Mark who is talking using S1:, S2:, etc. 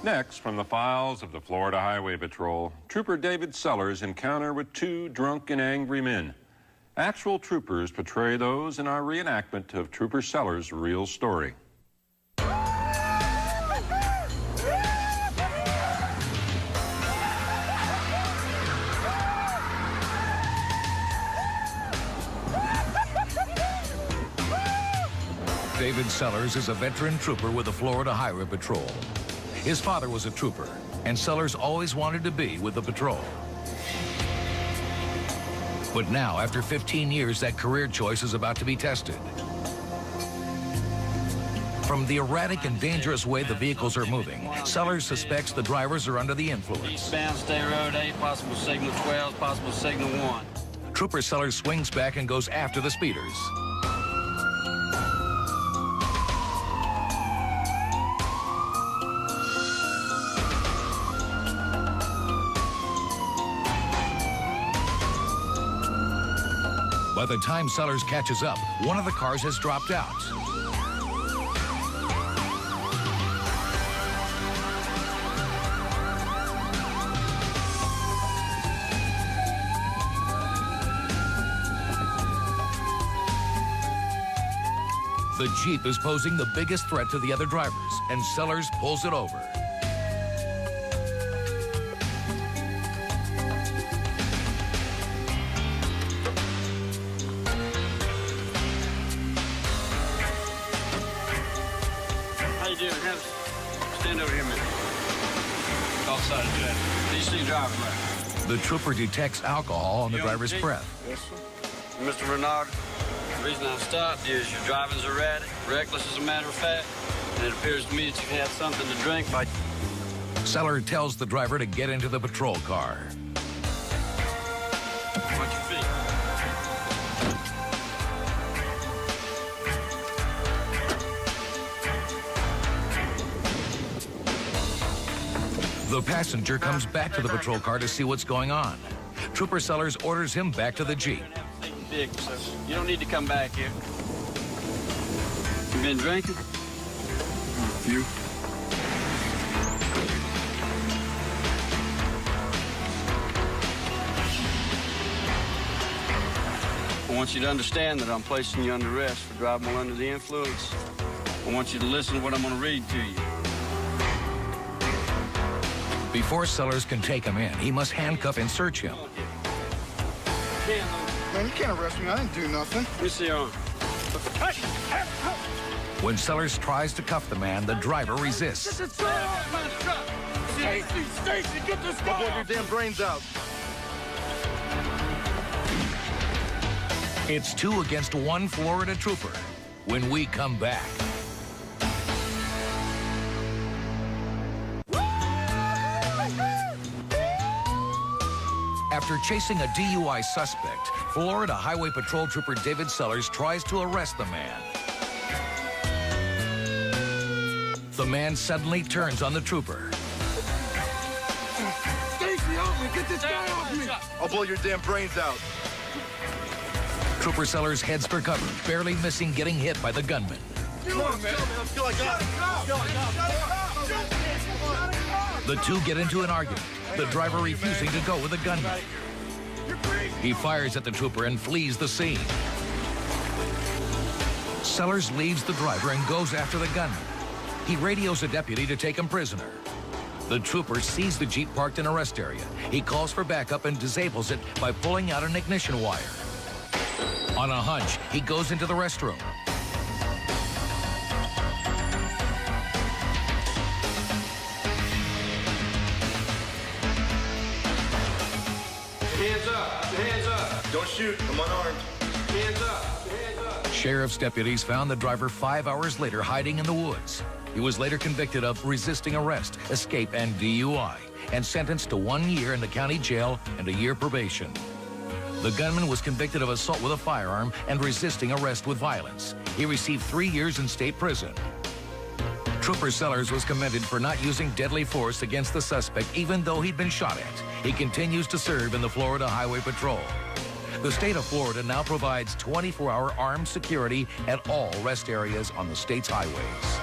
S1: Next, from the files of the Florida Highway Patrol, Trooper David Sellers' encounter with two drunk and angry men. Actual troopers portray those in our reenactment of Trooper Sellers' real story.
S2: David Sellers is a veteran trooper with the Florida Highway Patrol. His father was a trooper, and Sellers always wanted to be with the patrol. But now, after 15 years, that career choice is about to be tested. From the erratic and dangerous way the vehicles are moving, Sellers suspects the drivers are under the influence.
S3: Eastbound State Road 8, possible signal 12, possible signal 1.
S2: Trooper Sellers swings back and goes after the speeders. By the time Sellers catches up, one of the cars has dropped out. The Jeep is posing the biggest threat to the other drivers, and Sellers pulls it over.
S3: Stand over here, man. Outside of that. These two drivers left.
S2: The trooper detects alcohol on the driver's breath.
S3: Yes, sir. Mr. Renard, the reason I stopped is your driving's erratic, reckless as a matter of fact, and it appears to me that you've had something to drink by...
S2: Sellers tells the driver to get into the patrol car.
S3: Watch your feet.
S2: The passenger comes back to the patrol car to see what's going on. Trooper Sellers orders him back to the Jeep.
S3: You don't need to come back here. You been drinking?
S4: A few.
S3: I want you to understand that I'm placing you under arrest for driving while under the influence. I want you to listen to what I'm going to read to you.
S2: Before Sellers can take him in, he must handcuff and search him.
S4: Man, you can't arrest me. I didn't do nothing.
S3: Let me see your arm.
S2: When Sellers tries to cuff the man, the driver resists.
S4: Stacy, get this guy! Blow your damn brains out.
S2: It's 2 against 1 Florida trooper when we come back. After chasing a DUI suspect, Florida Highway Patrol Trooper David Sellers tries to arrest the man. The man suddenly turns on the trooper.
S4: Stacy, help me! Get this guy off me! I'll blow your damn brains out.
S2: Trooper Sellers heads for cover, barely missing getting hit by the gunman.
S4: Come on, man. Let's go.
S2: The two get into an argument, the driver refusing to go with the gunman. He fires at the trooper and flees the scene. Sellers leaves the driver and goes after the gunman. He radios a deputy to take him prisoner. The trooper sees the Jeep parked in a rest area. He calls for backup and disables it by pulling out an ignition wire. On a hunch, he goes into the restroom.
S3: Hands up! Hands up!
S4: Don't shoot. I'm unarmed.
S3: Hands up! Hands up!
S2: Sheriff's deputies found the driver 5 hours later hiding in the woods. He was later convicted of resisting arrest, escape, and DUI, and sentenced to 1 year in the county jail and a year probation. The gunman was convicted of assault with a firearm and resisting arrest with violence. He received 3 years in state prison. Trooper Sellers was commended for not using deadly force against the suspect, even though he'd been shot at. He continues to serve in the Florida Highway Patrol. The state of Florida now provides 24-hour armed security at all rest areas on the state's highways.